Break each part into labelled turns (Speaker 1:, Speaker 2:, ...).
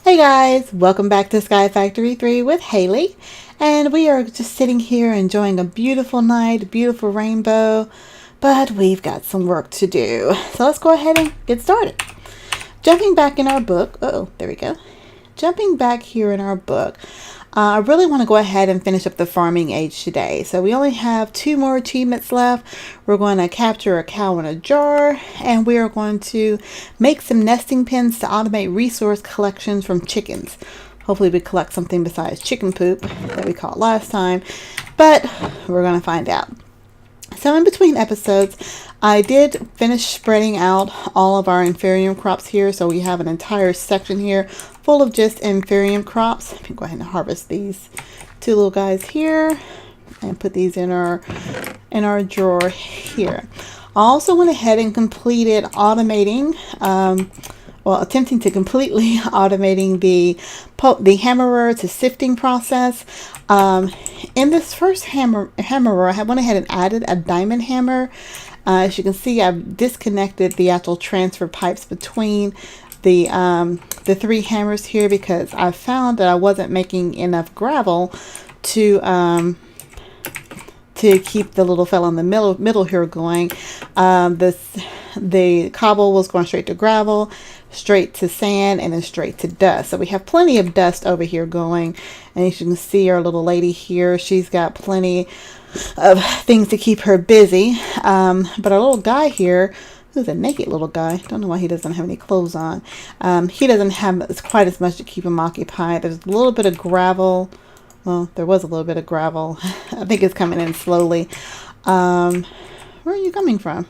Speaker 1: Hey guys, welcome back to Sky Factory 3 with Haley. And we are just sitting here enjoying a beautiful night, a beautiful rainbow, but we've got some work to do. So let's go ahead and get started. Jumping back in our book, there we go. Jumping back here in our book, I really want to go ahead and finish up the farming age today. So we only have 2 more achievements left. We're going to capture a cow in a jar, and we are going to make some nesting pens to automate resource collections from chickens. Hopefully we collect something besides chicken poop that we caught last time, but we're going to find out. So in between episodes, I did finish spreading out all of our inferium crops here. So we have an entire section here full of just inferium crops. Let me go ahead and harvest these 2 little guys here and put these in our drawer here. I also went ahead and completed automating, attempting to completely automating the hammerer to sifting process. In this first hammerer, I went ahead and added a diamond hammer. As you can see, I've disconnected the actual transfer pipes between the 3 hammers here because I found that I wasn't making enough gravel to keep the little fella in the middle here going. The cobble was going straight to gravel, straight to sand, and then straight to dust. So we have plenty of dust over here going. And as you can see, our little lady here, she's got plenty of things to keep her busy. But our little guy here, who's a naked little guy, don't know why he doesn't have any clothes on. He doesn't have quite as much to keep him occupied. There's a little bit of gravel. Well, there was a little bit of gravel. I think it's coming in slowly. Where are you coming from?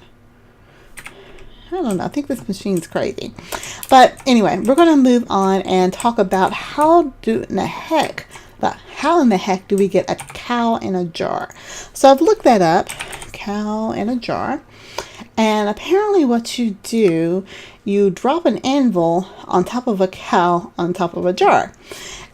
Speaker 1: I don't know. I think this machine's crazy. But anyway, we're going to move on and talk about how in the heck do we get a cow in a jar? So I've looked that up. Cow in a jar. And apparently what you do, you drop an anvil on top of a cow on top of a jar.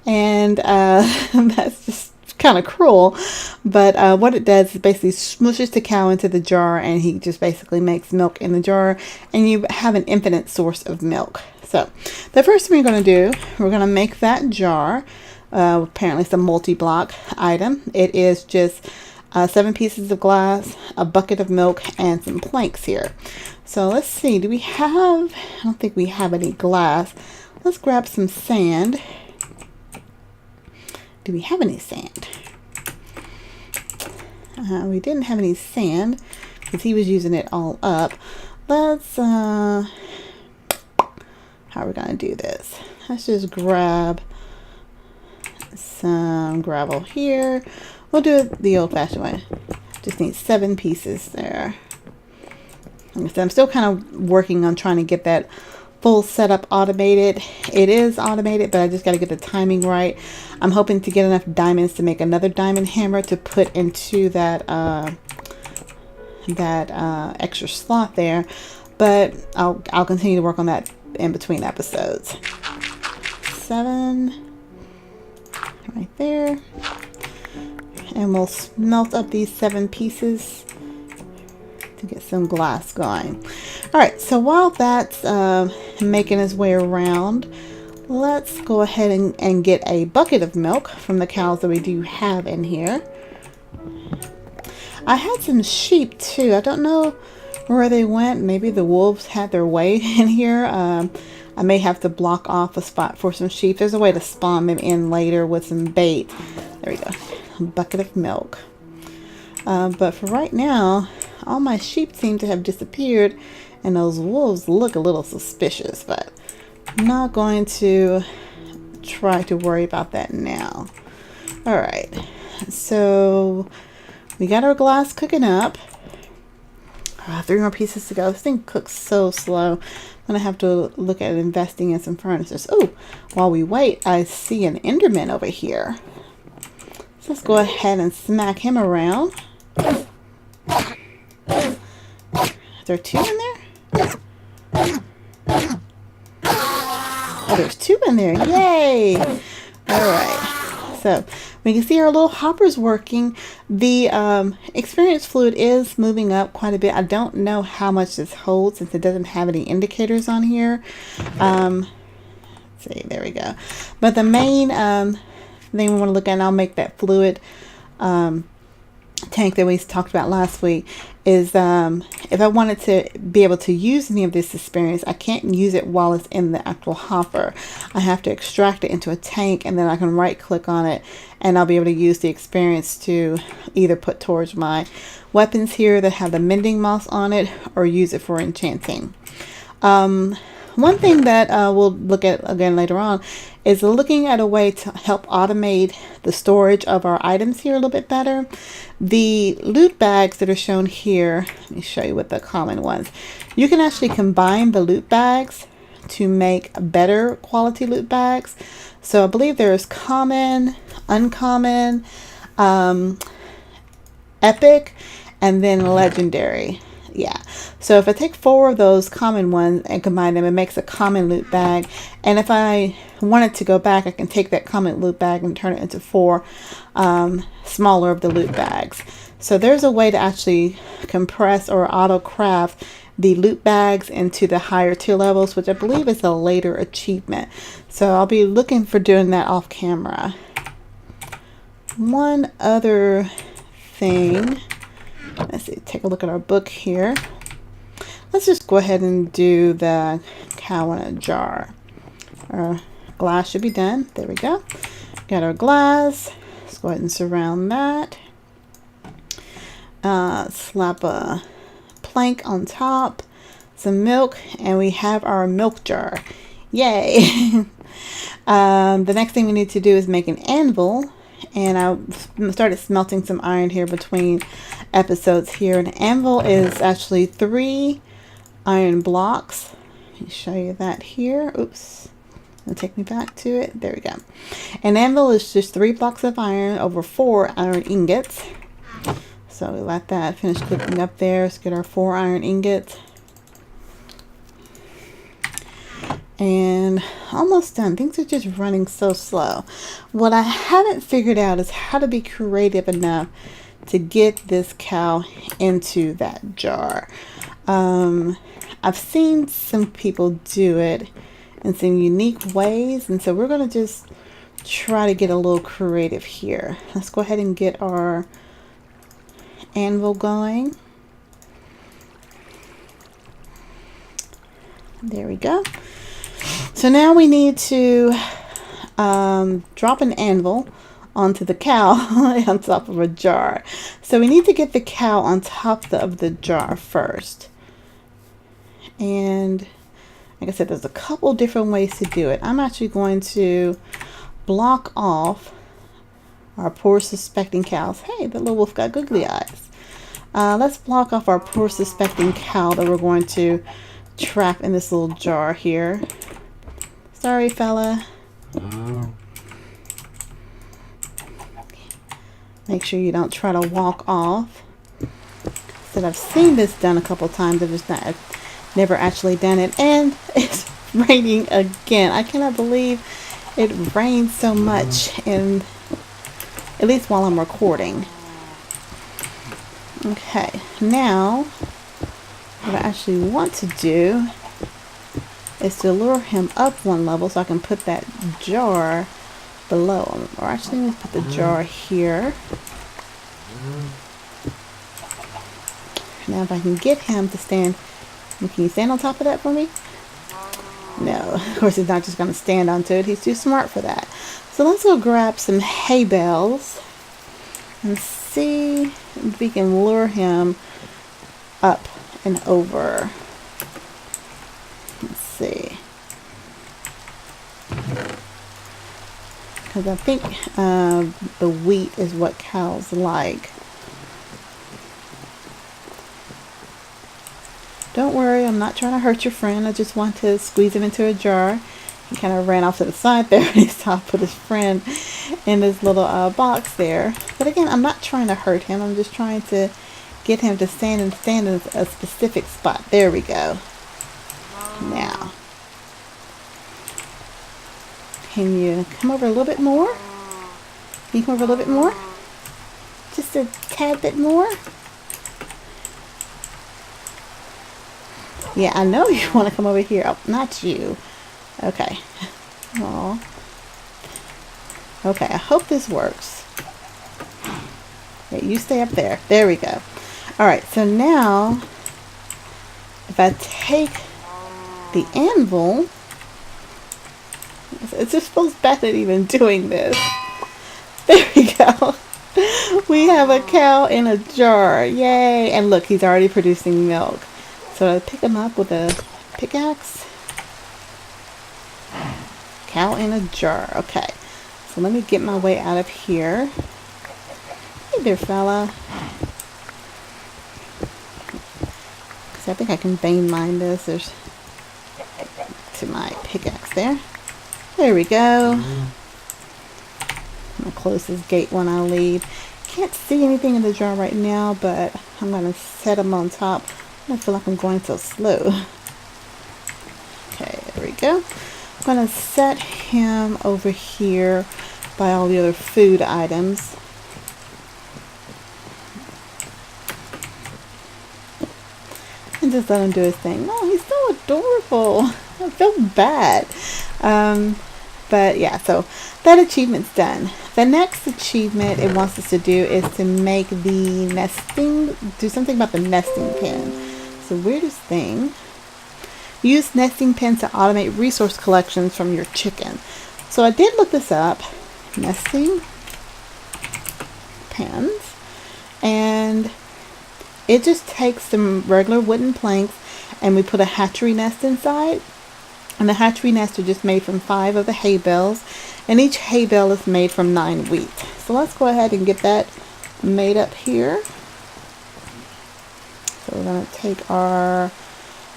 Speaker 1: And that's just kind of cruel, but what it does is basically smushes the cow into the jar, and he just basically makes milk in the jar, and you have an infinite source of milk. So the first thing we're going to do, we're going to make that jar. Apparently it's a multi-block item. It is just 7 pieces of glass, a bucket of milk, and some planks here. So let's see, I don't think we have any glass. Let's grab some sand. Do we have any sand? We didn't have any sand because he was using it all up. Let's, how are we going to do this? Let's just grab some gravel here. We'll do it the old-fashioned way. Just need 7 pieces there. Like I said, I'm still kind of working on trying to get that full setup automated. It is automated, but I just got to get the timing right. I'm hoping to get enough diamonds to make another diamond hammer to put into that extra slot there, but I'll continue to work on that in between episodes. 7 right there, and we'll smelt up these 7 pieces to get some glass going. All right, so while that's making its way around, let's go ahead and get a bucket of milk from the cows that we do have in here. I had some sheep too. I don't know where they went. Maybe the wolves had their way in here. I may have to block off a spot for some sheep. There's a way to spawn them in later with some bait. There we go. A bucket of milk. But for right now, all my sheep seem to have disappeared, and those wolves look a little suspicious, but I'm not going to try to worry about that now. All right, so we got our glass cooking up. 3 more pieces to go. This thing cooks so slow. I'm gonna have to look at investing in some furnaces. Oh, while we wait, I see an Enderman over here. So let's go ahead and smack him around. Is there 2 in there? Oh, there's 2 in there. Yay! All right. So we can see our little hoppers working. The experience fluid is moving up quite a bit. I don't know how much this holds since it doesn't have any indicators on here. See, there we go. But the main thing we want to look at, and I'll make that fluid tank that we talked about last week, is if I wanted to be able to use any of this experience, I can't use it while it's in the actual hopper. I have to extract it into a tank, and then I can right click on it, and I'll be able to use the experience to either put towards my weapons here that have the mending moss on it, or use it for enchanting. One thing that we'll look at again later on is looking at a way to help automate the storage of our items here a little bit better. The loot bags that are shown here, let me show you what the common ones. You can actually combine the loot bags to make better quality loot bags. So I believe there's common, uncommon, epic, and then legendary. Yeah, so if I take 4 of those common ones and combine them, it makes a common loot bag. And if I wanted to go back, I can take that common loot bag and turn it into 4 smaller of the loot bags. So there's a way to actually compress or auto craft the loot bags into the higher tier levels, which I believe is a later achievement. So I'll be looking for doing that off camera. One other thing. Let's see, take a look at our book here. Let's just go ahead and do the cow in a jar. Our glass should be done. There we go. Got our glass. Let's go ahead and surround that. Slap a plank on top, some milk, and we have our milk jar. Yay! The next thing we need to do is make an anvil. And I started smelting some iron here between episodes here. An anvil is actually 3 iron blocks. Let me show you that here. Oops. It'll take me back to it. There we go. An anvil is just 3 blocks of iron over 4 iron ingots. So we let that finish cooking up there. Let's get our 4 iron ingots. And almost done. Things are just running so slow. What I haven't figured out is how to be creative enough to get this cow into that jar. I've seen some people do it in some unique ways, and so we're going to just try to get a little creative here. Let's go ahead and get our anvil going. There we go. So now we need to drop an anvil onto the cow on top of a jar. So we need to get the cow on top of the jar first. And like I said, there's a couple different ways to do it. I'm actually going to block off our poor suspecting cows. Hey, the little wolf got googly eyes. Let's block off our poor suspecting cow that we're going to trap in this little jar here. Sorry, fella. Make sure you don't try to walk off. So I've seen this done a couple times. I've never actually done it. And it's raining again. I cannot believe it rains so much, and at least while I'm recording. Okay, now what I actually want to do is to lure him up 1 level so I can put that jar below him. Or actually, let me put the jar here. Now if I can get him to stand, can you stand on top of that for me? No, of course he's not just going to stand onto it. He's too smart for that. So let's go grab some hay bales and see if we can lure him up and over. Let's see. Because I think the wheat is what cows like. Don't worry, I'm not trying to hurt your friend. I just want to squeeze him into a jar. He kind of ran off to the side there and he stopped with his friend in this little box there. But again, I'm not trying to hurt him. I'm just trying to get him to stand in a specific spot. There we go. Now, can you come over a little bit more? Can you come over a little bit more? Just a tad bit more? Yeah, I know you want to come over here. Oh, not you. Okay. Aw. Okay, I hope this works. Okay, you stay up there. There we go. Alright, so now if I take the anvil, it just feels bad at even doing this. There we go. We have a cow in a jar. Yay! And look, he's already producing milk. So I pick him up with a pickaxe. Cow in a jar. Okay. So let me get my way out of here. Hey there, fella. Because I think I can vein mine this. There's to my pickaxe there. There we go. I'm going to close this gate when I leave. Can't see anything in the jar right now, but I'm going to set him on top. I feel like I'm going so slow. Okay, there we go. I'm going to set him over here by all the other food items. And just let him do his thing. Oh, he's so adorable. I feel bad. But yeah, so that achievement's done. The next achievement it wants us to do is to make the nesting, do something about the nesting pen. So weirdest thing. Use nesting pens to automate resource collections from your chicken. So I did look this up. Nesting pens. And it just takes some regular wooden planks and we put a hatchery nest inside. And the hatchery nests are just made from 5 of the hay bales. And each hay bale is made from 9 wheat. So let's go ahead and get that made up here. So we're going to take our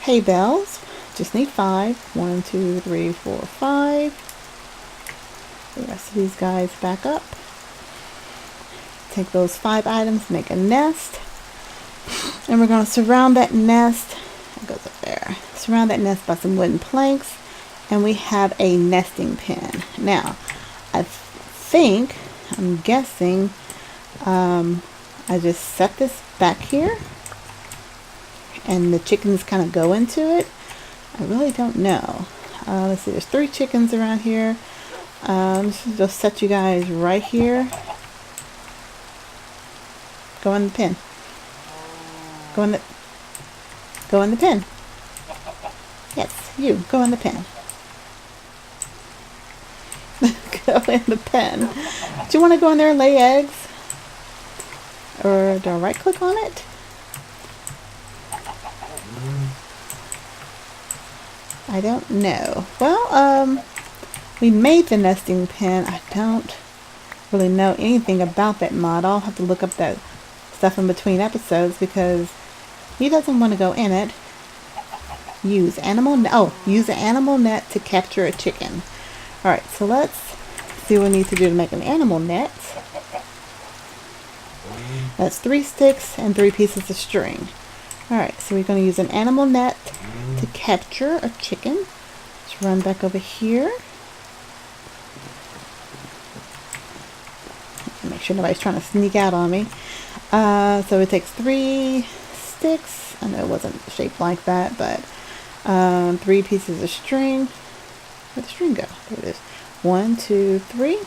Speaker 1: hay bales. Just need 5. 1, 2, 3, 4, 5. The rest of these guys back up. Take those 5 items, make a nest. And we're going to surround that nest. It goes up there. Surround that nest by some wooden planks. And we have a nesting pen. Now, I'm guessing, I just set this back here. And the chickens kind of go into it. I really don't know. Let's see, there's 3 chickens around here. Just set you guys right here. Go in the pen. Go in the pen. Yes, you. Go in the pen. Go in the pen. Do you want to go in there and lay eggs? Or do I right click on it? I don't know. Well, we made the nesting pen. I don't really know anything about that mod. I'll have to look up that stuff in between episodes because he doesn't want to go in it. Use an animal net to capture a chicken. Alright, so let's see what we need to do to make an animal net. That's 3 sticks and 3 pieces of string. Alright, so we're going to use an animal net to capture a chicken. Let's run back over here. Make sure nobody's trying to sneak out on me. So it takes 3 sticks. I know it wasn't shaped like that, but 3 pieces of string. Where'd the string go? There it is. 1, 2, 3.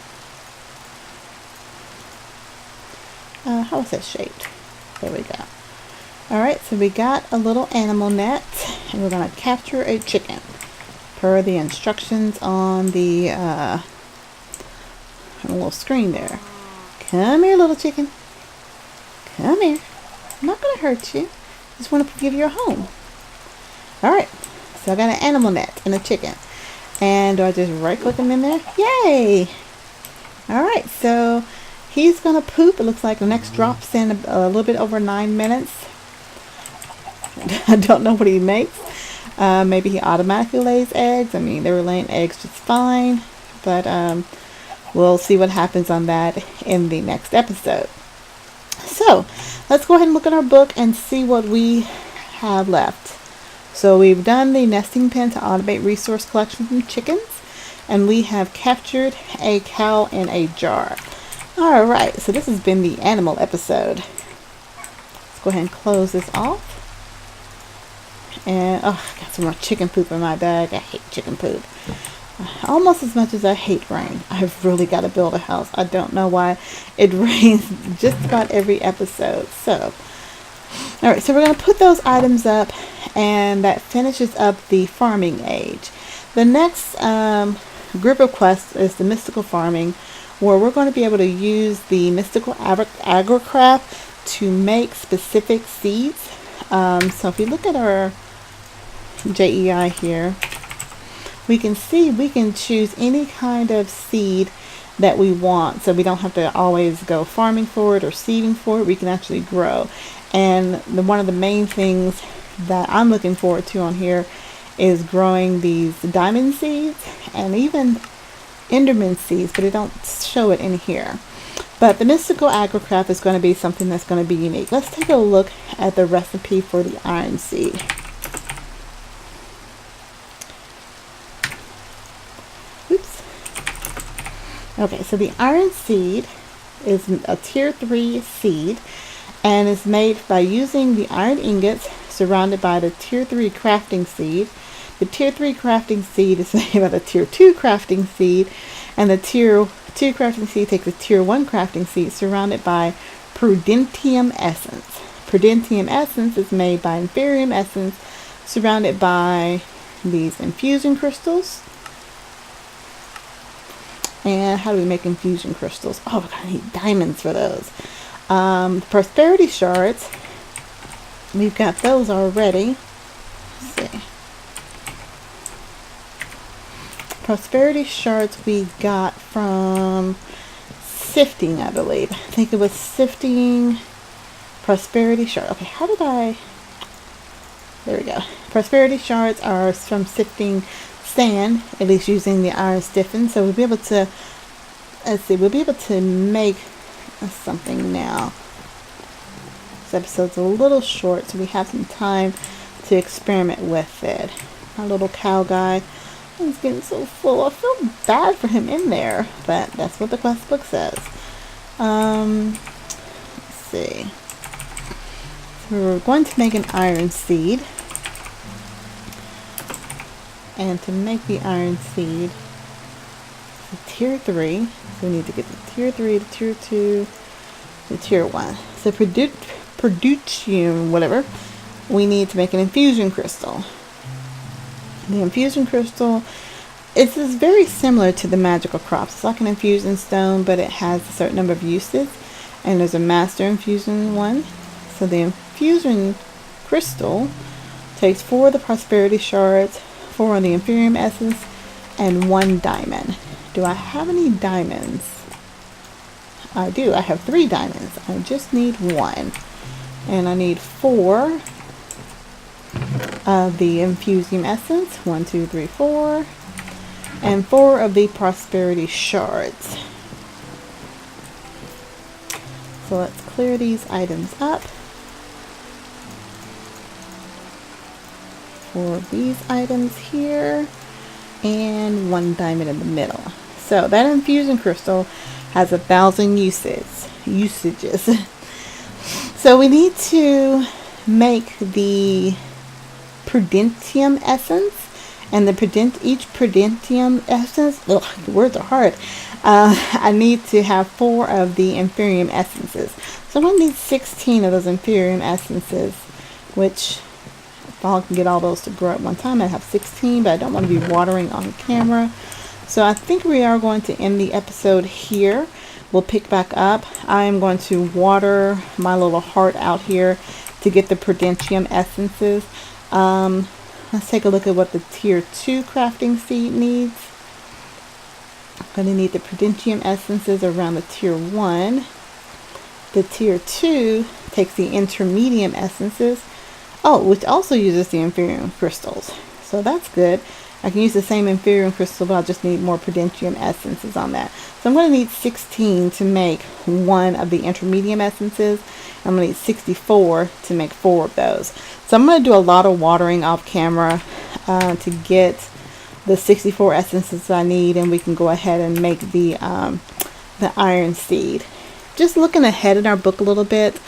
Speaker 1: How is that shaped? There we go. Alright, so we got a little animal net, and we're going to capture a chicken per the instructions on the little screen there. Come here, little chicken. Come here. I'm not going to hurt you. I just want to give you a home. Alright, so I got an animal net and a chicken. And do I just right click him in there? Yay! Alright, so he's going to poop. It looks like the next drop's in a little bit over 9 minutes. I don't know what he makes. Maybe he automatically lays eggs. I mean, they were laying eggs just fine. But we'll see what happens on that in the next episode. So, let's go ahead and look at our book and see what we have left. So, we've done the nesting pen to automate resource collection from chickens. And we have captured a cow in a jar. Alright, so this has been the animal episode. Let's go ahead and close this off. And, oh, I got some more chicken poop in my bag. I hate chicken poop. almost as much as I hate rain. I've really got to build a house. I don't know why it rains just about every episode. So, all right, so we're going to put those items up, and that finishes up the farming age. The next group of quests is the mystical farming, where we're going to be able to use the mystical agricraft to make specific seeds. So if you look at our JEI here, we can see we can choose any kind of seed that we want, so we don't have to always go farming for it or seeding for it. We can actually grow. And one of the main things that I'm looking forward to on here is growing these diamond seeds and even enderman seeds, but they don't show it in here. But the mystical agricraft is going to be something that's going to be unique. Let's take a look at the recipe for the iron seed. Oops. Okay, so the iron seed is a tier 3 seed, and is made by using the iron ingots surrounded by the tier 3 crafting seed. The tier 3 crafting seed is made by the tier 2 crafting seed, and the tier 2 crafting seed takes a tier 1 crafting seed surrounded by prudentium essence. Prudentium essence is made by inferium essence surrounded by these infusion crystals. And how do we make infusion crystals? Oh, we're going to need diamonds for those. Prosperity shards, we've got those already. Let's see. Prosperity shards we got from sifting, I believe. I think it was sifting prosperity shard. Okay, how did I... There we go. Prosperity shards are from sifting sand, at least using the iron stiffen. So we'll be able to, let's see, we'll be able to make something now. This episode's a little short, so we have some time to experiment with it. Our little cow guy, he's getting so full. I feel bad for him in there, but that's what the quest book says. Let's see. So we're going to make an iron seed. And to make the iron seed, tier 3, so we need to get the tier 3 to tier 2 to tier 1. So producium, whatever, we need to make an infusion crystal. The infusion crystal is very similar to the magical crops. It's like an infusion stone, but it has a certain number of uses, and there's a master infusion one. So the infusion crystal takes 4 of the prosperity shards, 4 of the inferium essence, and 1 diamond. Do I have any diamonds? I do. I have 3 diamonds. I just need 1. And I need 4 of the infusium essence. 1, 2, 3, 4. And 4 of the prosperity shards. So let's clear these items up. 4 of these items here. And 1 diamond in the middle. So that infusion crystal has 1,000 usages. So we need to make the prudentium essence, and each prudentium essence, ugh, the words are hard. I need to have 4 of the inferium essences. So I'm going to need 16 of those inferium essences, which if I can get all those to grow at one time, I have 16, but I don't want to be watering on camera. So I think we are going to end the episode here. We'll pick back up. I am going to water my little heart out here to get the prudentium essences. Let's take a look at what the tier 2 crafting seed needs. I'm going to need the prudentium essences around the tier 1. The tier 2 takes the intermedium essences. Oh, which also uses the inferium crystals. So that's good. I can use the same inferium crystal, but I'll just need more prudentium essences on that. So I'm going to need 16 to make 1 of the intermedium essences. I'm going to need 64 to make 4 of those. So I'm going to do a lot of watering off camera to get the 64 essences I need, and we can go ahead and make the iron seed. Just looking ahead in our book a little bit,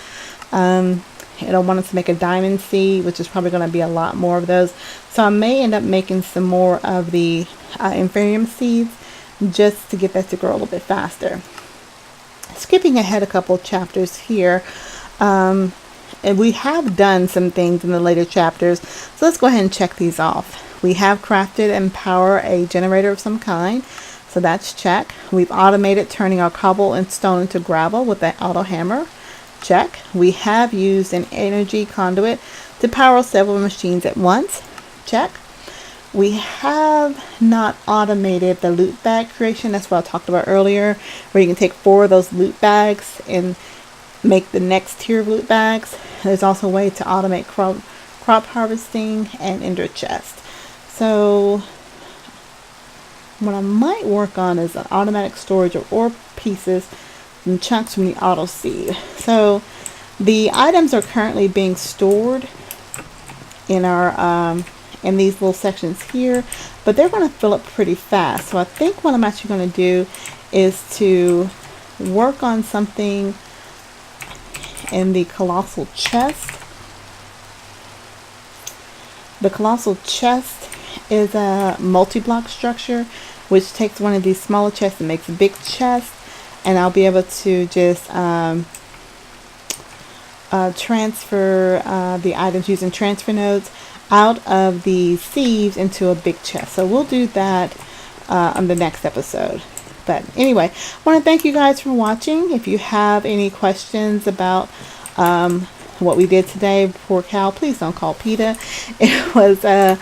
Speaker 1: it'll want us to make a diamond seed, which is probably going to be a lot more of those. So I may end up making some more of the inferium seeds just to get that to grow a little bit faster. Skipping ahead a couple chapters here, and we have done some things in the later chapters, so let's go ahead and check these off. We have crafted and power a generator of some kind, so that's check. We've automated turning our cobble and stone into gravel with an auto hammer. Check. We have used an energy conduit to power several machines at once. Check. We have not automated the loot bag creation. That's what I talked about earlier, where you can take 4 of those loot bags and make the next tier of loot bags. There's also a way to automate crop harvesting and ender chest. So what I might work on is an automatic storage of ore pieces and chunks from the auto seed. So the items are currently being stored in our in these little sections here, but they're going to fill up pretty fast. So I think what I'm actually going to do is to work on something in the colossal chest. The colossal chest is a multi-block structure which takes one of these smaller chests and makes a big chest, and I'll be able to just transfer the items using transfer nodes out of the sieves into a big chest. So we'll do that on the next episode. But anyway, I want to thank you guys for watching. If you have any questions about what we did today, poor cow, please don't call PETA. It was a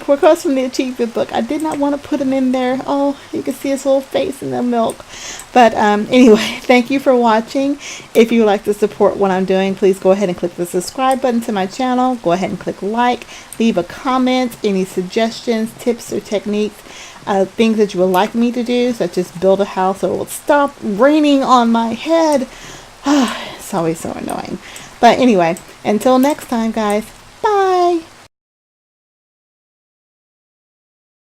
Speaker 1: request from the achievement book. I did not want to put him in there. Oh, you can see his little face in the milk. But anyway, thank you for watching. If you would like to support what I'm doing, please go ahead and click the subscribe button to my channel. Go ahead and click like, leave a comment, any suggestions, tips, or techniques, things that you would like me to do, such as build a house so it will stop raining on my head. It's always so annoying. But anyway, until next time, guys.